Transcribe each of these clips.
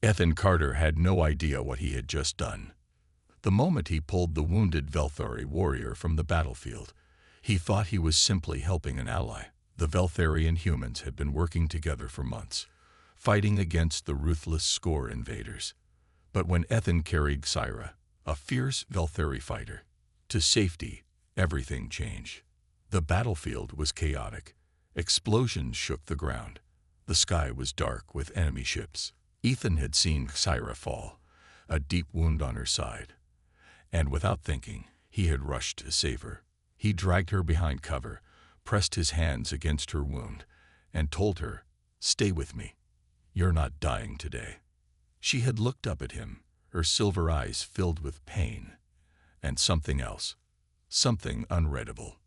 Ethan Carter had no idea what he had just done. The moment he pulled the wounded Velthari warrior from the battlefield, he thought he was simply helping an ally. The Velthari and humans had been working together for months, fighting against the ruthless Score invaders. But when Ethan carried Xyra, a fierce Velthari fighter, to safety, everything changed. The battlefield was chaotic. Explosions shook the ground. The sky was dark with enemy ships. Ethan had seen Xyra fall, a deep wound on her side. And without thinking, he had rushed to save her. He dragged her behind cover, pressed his hands against her wound, and told her, "Stay with me. You're not dying today." She had looked up at him, her silver eyes filled with pain, and something else, something unreadable.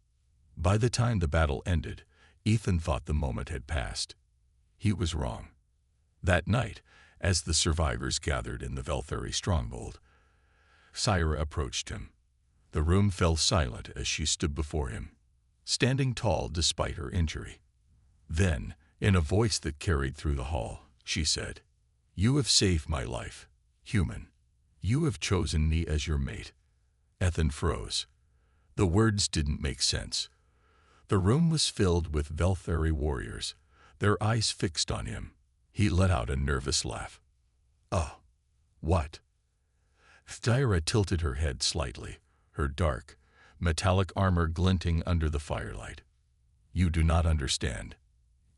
By the time the battle ended, Ethan thought the moment had passed. He was wrong. That night, as the survivors gathered in the Velthari stronghold, Xyra approached him. The room fell silent as she stood before him, standing tall despite her injury. Then, in a voice that carried through the hall, she said, "You have saved my life, human. You have chosen me as your mate." Ethan froze. The words didn't make sense. The room was filled with Velthari warriors, their eyes fixed on him. He let out a nervous laugh. "Oh, what?" Xyra tilted her head slightly, her dark, metallic armor glinting under the firelight. "You do not understand.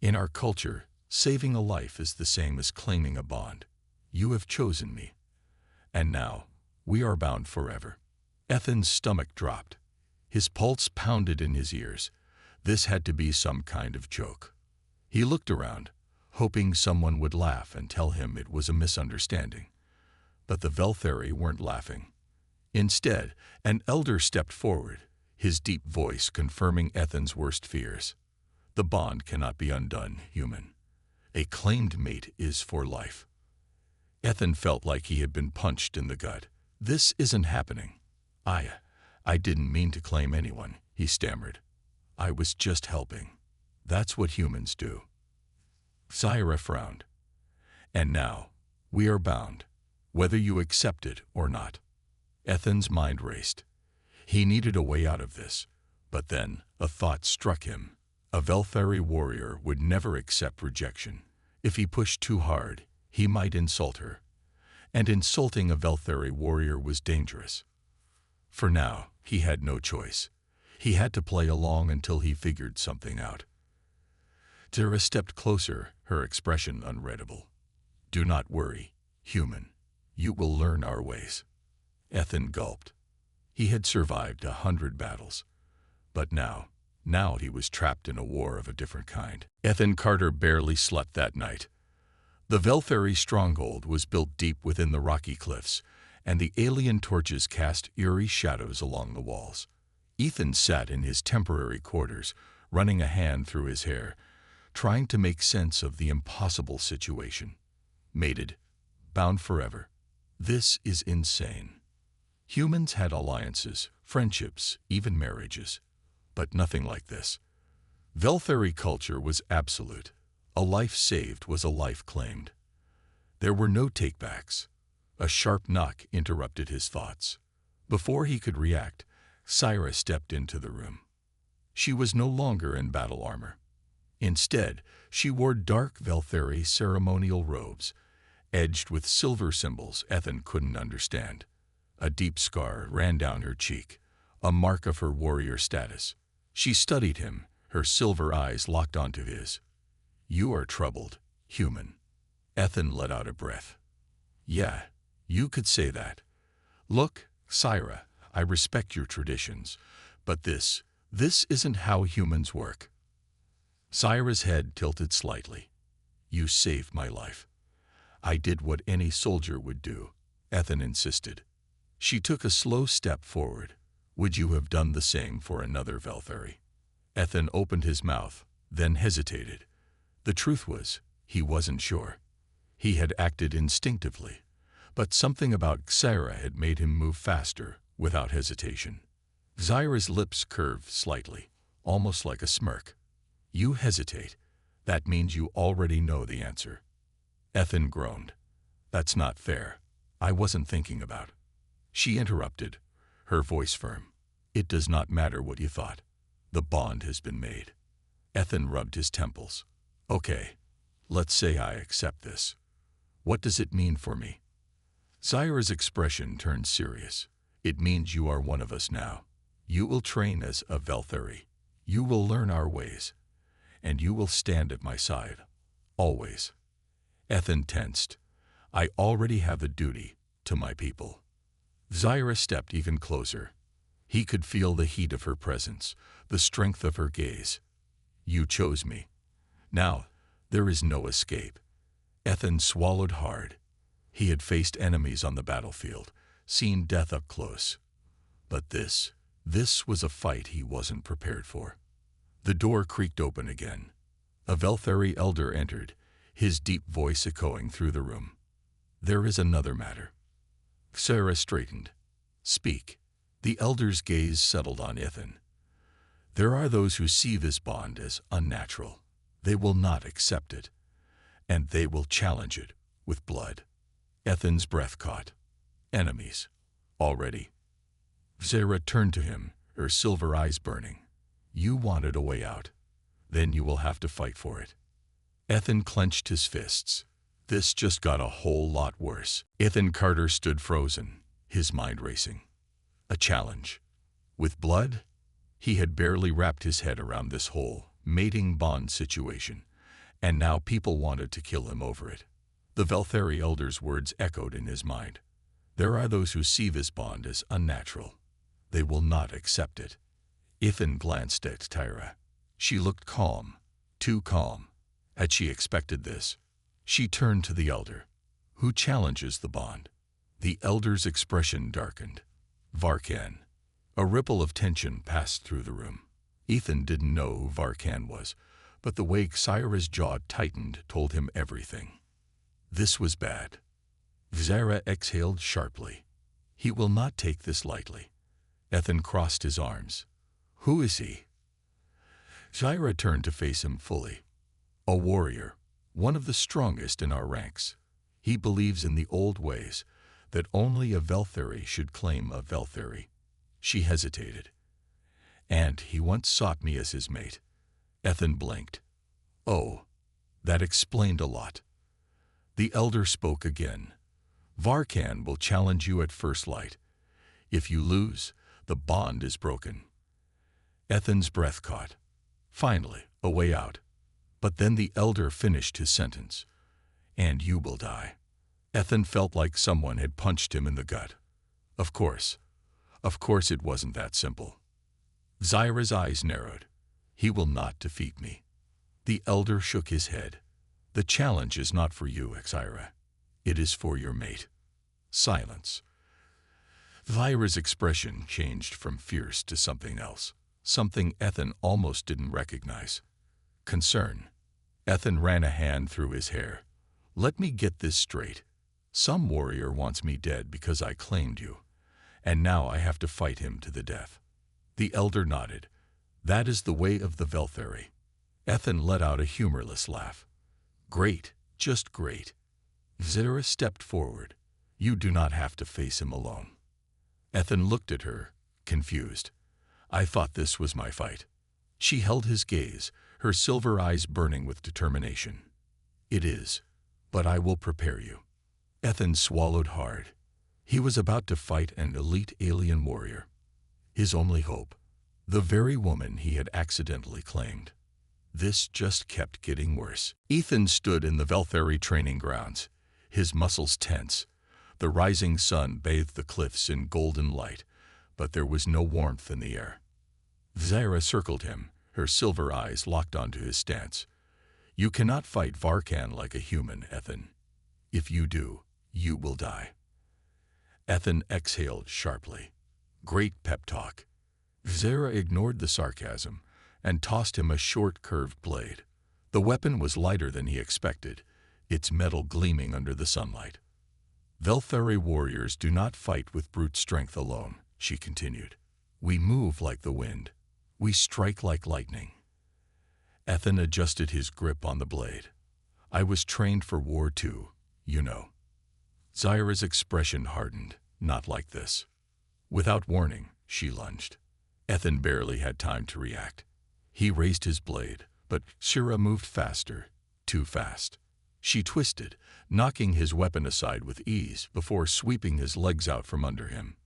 In our culture, saving a life is the same as claiming a bond. You have chosen me. And now, we are bound forever." Ethan's stomach dropped. His pulse pounded in his ears. This had to be some kind of joke. He looked around, hoping someone would laugh and tell him it was a misunderstanding. But the Velthari weren't laughing. Instead, an elder stepped forward, his deep voice confirming Ethan's worst fears. "The bond cannot be undone, human. A claimed mate is for life." Ethan felt like he had been punched in the gut. "This isn't happening. I didn't mean to claim anyone," he stammered. "I was just helping. That's what humans do." Xyra frowned. "And now, we are bound, whether you accept it or not." Ethan's mind raced. He needed a way out of this, but then a thought struck him. A Velthari warrior would never accept rejection. If he pushed too hard, he might insult her. And insulting a Velthari warrior was dangerous. For now, he had no choice. He had to play along until he figured something out. Xyra stepped closer, her expression unreadable. "Do not worry, human. You will learn our ways." Ethan gulped. He had survived 100 battles. But now he was trapped in a war of a different kind. Ethan Carter barely slept that night. The Velthari stronghold was built deep within the rocky cliffs, and the alien torches cast eerie shadows along the walls. Ethan sat in his temporary quarters, running a hand through his hair, trying to make sense of the impossible situation. Mated, bound forever. This is insane. Humans had alliances, friendships, even marriages, but nothing like this. Velthari culture was absolute. A life saved was a life claimed. There were no takebacks. A sharp knock interrupted his thoughts. Before he could react, Xyra stepped into the room. She was no longer in battle armor. Instead, she wore dark Velthari ceremonial robes, edged with silver symbols Ethan couldn't understand. A deep scar ran down her cheek, a mark of her warrior status. She studied him, her silver eyes locked onto his. "You are troubled, human." Ethan let out a breath. "Yeah, you could say that. Look, Xyra, I respect your traditions, but this isn't how humans work." Xyra's head tilted slightly. "You saved my life." "I did what any soldier would do," Ethan insisted. She took a slow step forward. "Would you have done the same for another Velthari?" Ethan opened his mouth, then hesitated. The truth was, he wasn't sure. He had acted instinctively, but something about Xyra had made him move faster, without hesitation. Xyra's lips curved slightly, almost like a smirk. "You hesitate. That means you already know the answer." Ethan groaned. That's not fair. I wasn't thinking about. She interrupted, her voice firm. It does not matter what you thought. The bond has been made. Ethan rubbed his temples. Okay, let's say I accept this. What does it mean for me? Zyra's expression turned serious. It means you are one of us now. You will train as a Velthari. You will learn our ways. And you will stand at my side. Always. Ethan tensed. I already have a duty to my people. Zyra stepped even closer. He could feel the heat of her presence, the strength of her gaze. You chose me. Now, there is no escape. Ethan swallowed hard. He had faced enemies on the battlefield, seen death up close. But this was a fight he wasn't prepared for. The door creaked open again. A Velthari elder entered, his deep voice echoing through the room. There is another matter. Sarah straightened. Speak. The elder's gaze settled on Ethan. There are those who see this bond as unnatural. They will not accept it. And they will challenge it with blood. Ethan's breath caught. Enemies. Already. Sarah turned to him, her silver eyes burning. You wanted a way out. Then you will have to fight for it. Ethan clenched his fists. This just got a whole lot worse. Ethan Carter stood frozen, his mind racing. A challenge. With blood? He had barely wrapped his head around this whole mating bond situation, and now people wanted to kill him over it. The Velthari elder's words echoed in his mind. There are those who see this bond as unnatural. They will not accept it. Ethan glanced at Tyra. She looked calm, too calm. Had she expected this? She turned to the elder. Who challenges the bond? The elder's expression darkened. Varkan. A ripple of tension passed through the room. Ethan didn't know who Varkan was, but the way Zyra's jaw tightened told him everything. This was bad. Zyra exhaled sharply. He will not take this lightly. Ethan crossed his arms. Who is he? Zyra turned to face him fully. A warrior, one of the strongest in our ranks. He believes in the old ways, that only a Velthari should claim a Velthari. She hesitated. And he once sought me as his mate. Ethan blinked. Oh, that explained a lot. The elder spoke again. Varkan will challenge you at first light. If you lose, the bond is broken. Ethan's breath caught. Finally, a way out. But then the elder finished his sentence. And you will die. Ethan felt like someone had punched him in the gut. Of course it wasn't that simple. Zyra's eyes narrowed. He will not defeat me. The elder shook his head. The challenge is not for you, Zyra. It is for your mate. Silence. Zyra's expression changed from fierce to something else, something Ethan almost didn't recognize. Concern. Ethan ran a hand through his hair. Let me get this straight. Some warrior wants me dead because I claimed you, and now I have to fight him to the death. The elder nodded. That is the way of the Velthari. Ethan let out a humorless laugh. Great, just great. Zyra stepped forward. You do not have to face him alone. Ethan looked at her, confused. I thought this was my fight. She held his gaze, her silver eyes burning with determination. It is, but I will prepare you. Ethan swallowed hard. He was about to fight an elite alien warrior. His only hope. The very woman he had accidentally claimed. This just kept getting worse. Ethan stood in the Velthari training grounds, his muscles tense. The rising sun bathed the cliffs in golden light, but there was no warmth in the air. Zyra circled him, her silver eyes locked onto his stance. You cannot fight Varkan like a human, Ethan. If you do, you will die. Ethan exhaled sharply. Great pep talk. Zyra ignored the sarcasm and tossed him a short curved blade. The weapon was lighter than he expected, its metal gleaming under the sunlight. Velthari warriors do not fight with brute strength alone, she continued. We move like the wind. We strike like lightning. Ethan adjusted his grip on the blade. I was trained for war too, you know. Zyra's expression hardened. Not like this. Without warning, she lunged. Ethan barely had time to react. He raised his blade, but Zyra moved faster, too fast. She twisted, knocking his weapon aside with ease before sweeping his legs out from under him.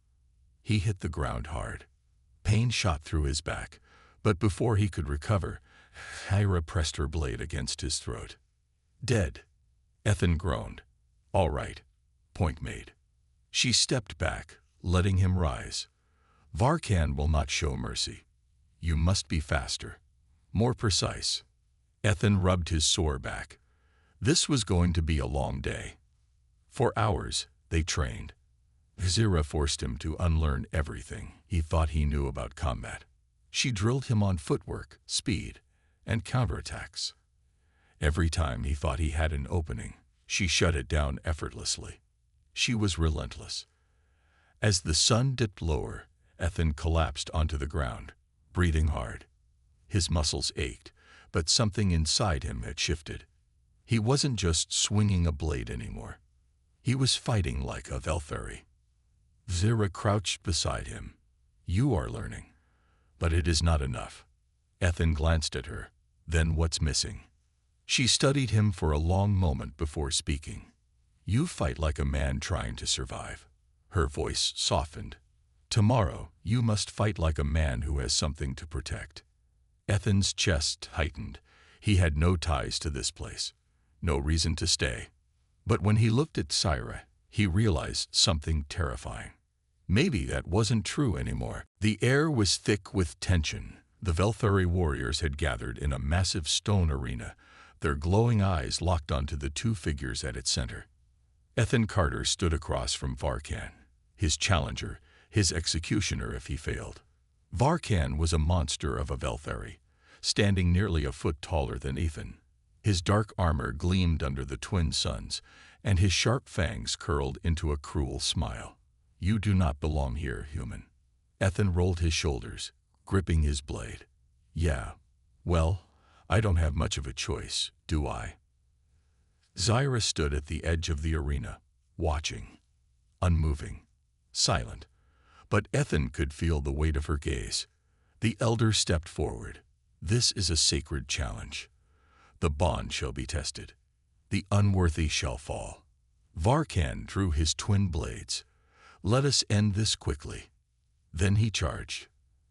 He hit the ground hard. Pain shot through his back, but before he could recover, Zyra pressed her blade against his throat. Dead. Ethan groaned. All right. Point made. She stepped back, letting him rise. Varkan will not show mercy. You must be faster. More precise. Ethan rubbed his sore back. This was going to be a long day. For hours, they trained. Zyra forced him to unlearn everything he thought he knew about combat. She drilled him on footwork, speed, and counterattacks. Every time he thought he had an opening, she shut it down effortlessly. She was relentless. As the sun dipped lower, Ethan collapsed onto the ground, breathing hard. His muscles ached, but something inside him had shifted. He wasn't just swinging a blade anymore. He was fighting like a Velthari. Zyra crouched beside him. You are learning. But it is not enough. Ethan glanced at her. Then what's missing? She studied him for a long moment before speaking. You fight like a man trying to survive. Her voice softened. Tomorrow, you must fight like a man who has something to protect. Ethan's chest tightened. He had no ties to this place. No reason to stay. But when he looked at Zyra, he realized something terrifying. Maybe that wasn't true anymore. The air was thick with tension. The Velthari warriors had gathered in a massive stone arena, their glowing eyes locked onto the two figures at its center. Ethan Carter stood across from Varkan, his challenger, his executioner if he failed. Varkan was a monster of a Velthari, standing nearly a foot taller than Ethan. His dark armor gleamed under the twin suns, and his sharp fangs curled into a cruel smile. You do not belong here, human. Ethan rolled his shoulders, gripping his blade. Yeah, well, I don't have much of a choice, do I? Zyra stood at the edge of the arena, watching, unmoving, silent. But Ethan could feel the weight of her gaze. The elder stepped forward. This is a sacred challenge. The bond shall be tested. The unworthy shall fall. Varkan drew his twin blades. Let us end this quickly. Then he charged.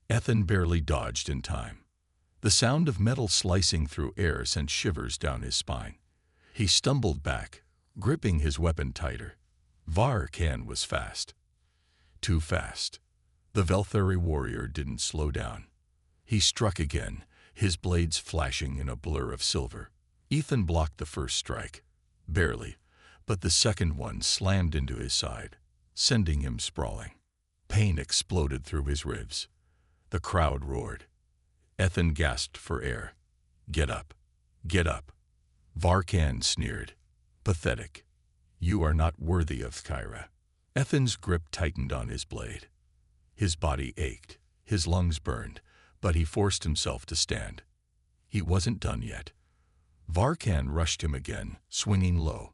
Ethan barely dodged in time. The sound of metal slicing through air sent shivers down his spine. He stumbled back, gripping his weapon tighter. Varkan was fast. Too fast. The Velthari warrior didn't slow down. He struck again, his blades flashing in a blur of silver. Ethan blocked the first strike. Barely, but the second one slammed into his side, sending him sprawling. Pain exploded through his ribs. The crowd roared. Ethan gasped for air. Get up. Get up. Varkan sneered. Pathetic. You are not worthy of Kyra. Ethan's grip tightened on his blade. His body ached, his lungs burned, but he forced himself to stand. He wasn't done yet. Varkan rushed him again, swinging low.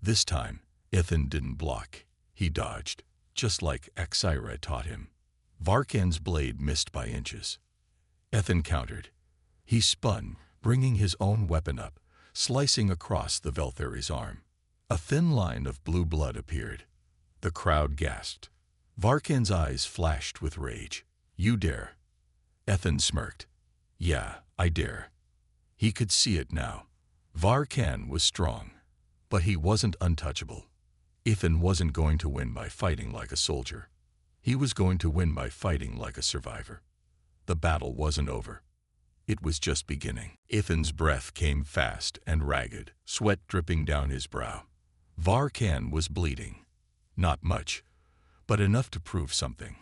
This time, Ethan didn't block. He dodged, just like Zyra taught him. Varkan's blade missed by inches. Ethan countered. He spun, bringing his own weapon up, slicing across the Velthari's arm. A thin line of blue blood appeared. The crowd gasped. Varkan's eyes flashed with rage. You dare. Ethan smirked. Yeah, I dare. He could see it now. Varkan was strong, but he wasn't untouchable. Ethan wasn't going to win by fighting like a soldier. He was going to win by fighting like a survivor. The battle wasn't over. It was just beginning. Ethan's breath came fast and ragged, sweat dripping down his brow. Varkan was bleeding. Not much, but enough to prove something.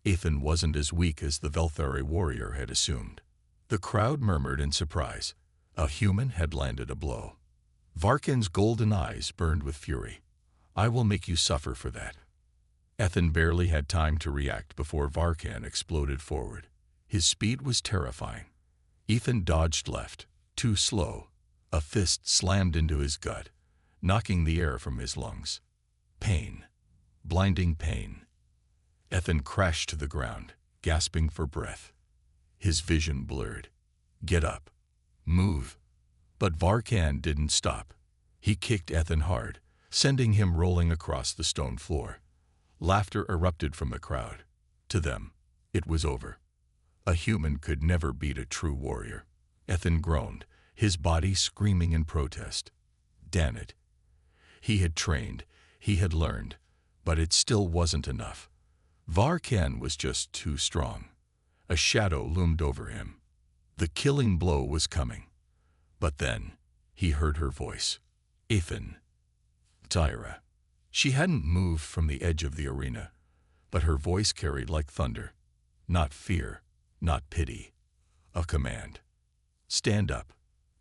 Ethan wasn't as weak as the Velthari warrior had assumed. The crowd murmured in surprise. A human had landed a blow. Varkan's golden eyes burned with fury. I will make you suffer for that. Ethan barely had time to react before Varkan exploded forward. His speed was terrifying. Ethan dodged left, too slow. A fist slammed into his gut, knocking the air from his lungs. Pain. Blinding pain. Ethan crashed to the ground, gasping for breath. His vision blurred. Get up. Move. But Varkan didn't stop. He kicked Ethan hard, sending him rolling across the stone floor. Laughter erupted from the crowd. To them, it was over. A human could never beat a true warrior. Ethan groaned, his body screaming in protest. Damn it. He had trained, he had learned, but it still wasn't enough. Varkan was just too strong. A shadow loomed over him. The killing blow was coming. But then, he heard her voice. Ethan. Tyra. She hadn't moved from the edge of the arena, but her voice carried like thunder. Not fear, not pity. A command. Stand up.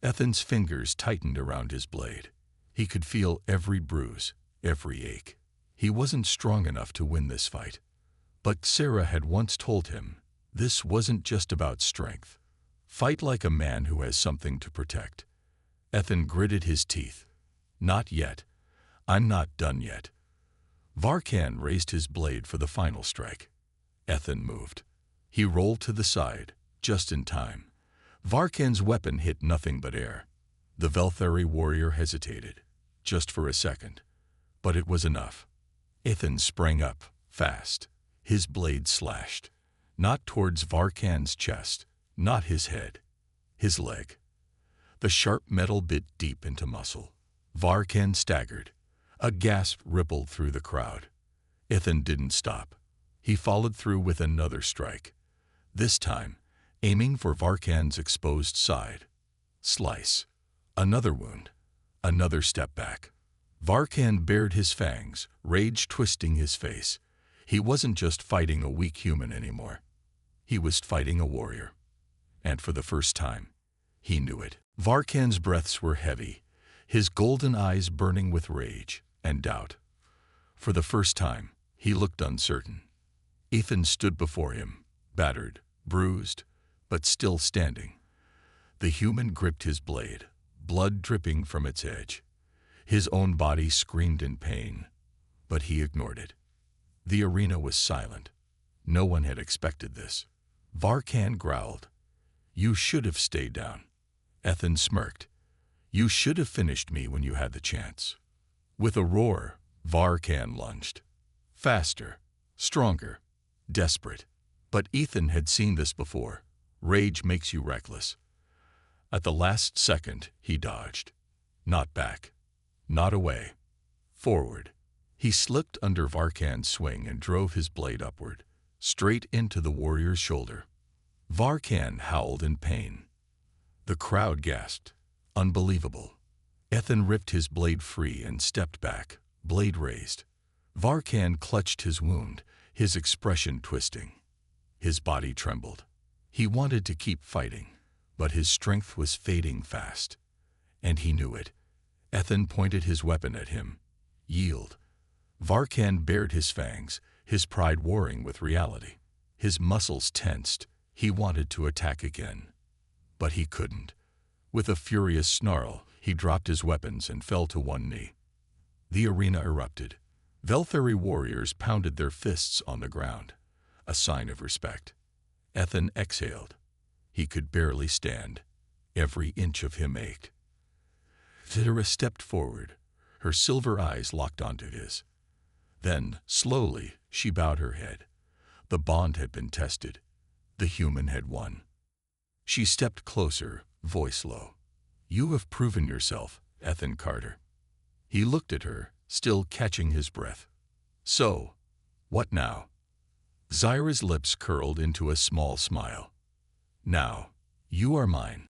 Ethan's fingers tightened around his blade. He could feel every bruise, every ache. He wasn't strong enough to win this fight. But Sarah had once told him, this wasn't just about strength. Fight like a man who has something to protect. Ethan gritted his teeth. Not yet. I'm not done yet. Varkan raised his blade for the final strike. Ethan moved. He rolled to the side, just in time. Varkan's weapon hit nothing but air. The Velthari warrior hesitated, just for a second. But it was enough. Ethan sprang up, fast. His blade slashed. Not towards Varkan's chest, not his head. His leg. The sharp metal bit deep into muscle. Varkan staggered. A gasp rippled through the crowd. Ethan didn't stop. He followed through with another strike. This time, aiming for Varkan's exposed side. Slice. Another wound. Another step back. Varkan bared his fangs, rage twisting his face. He wasn't just fighting a weak human anymore. He was fighting a warrior. And for the first time, he knew it. Varkan's breaths were heavy, his golden eyes burning with rage and doubt. For the first time, he looked uncertain. Ethan stood before him, battered, bruised, but still standing. The human gripped his blade, blood dripping from its edge. His own body screamed in pain, but he ignored it. The arena was silent. No one had expected this. Varkan growled. You should have stayed down. Ethan smirked. You should have finished me when you had the chance. With a roar, Varkan lunged. Faster, stronger, desperate. But Ethan had seen this before. Rage makes you reckless. At the last second, he dodged. Not back. Not away. Forward. He slipped under Varkan's swing and drove his blade upward, straight into the warrior's shoulder. Varkan howled in pain. The crowd gasped. Unbelievable. Ethan ripped his blade free and stepped back, blade raised. Varkan clutched his wound, his expression twisting. His body trembled. He wanted to keep fighting, but his strength was fading fast. And he knew it. Ethan pointed his weapon at him. Yield. Varkan bared his fangs, his pride warring with reality. His muscles tensed. He wanted to attack again. But he couldn't. With a furious snarl, he dropped his weapons and fell to one knee. The arena erupted. Velthari warriors pounded their fists on the ground, a sign of respect. Ethan exhaled. He could barely stand. Every inch of him ached. Sarah stepped forward, her silver eyes locked onto his. Then, slowly, she bowed her head. The bond had been tested. The human had won. She stepped closer, voice low. You have proven yourself, Ethan Carter. He looked at her, still catching his breath. So, what now? Zyra's lips curled into a small smile. Now, you are mine.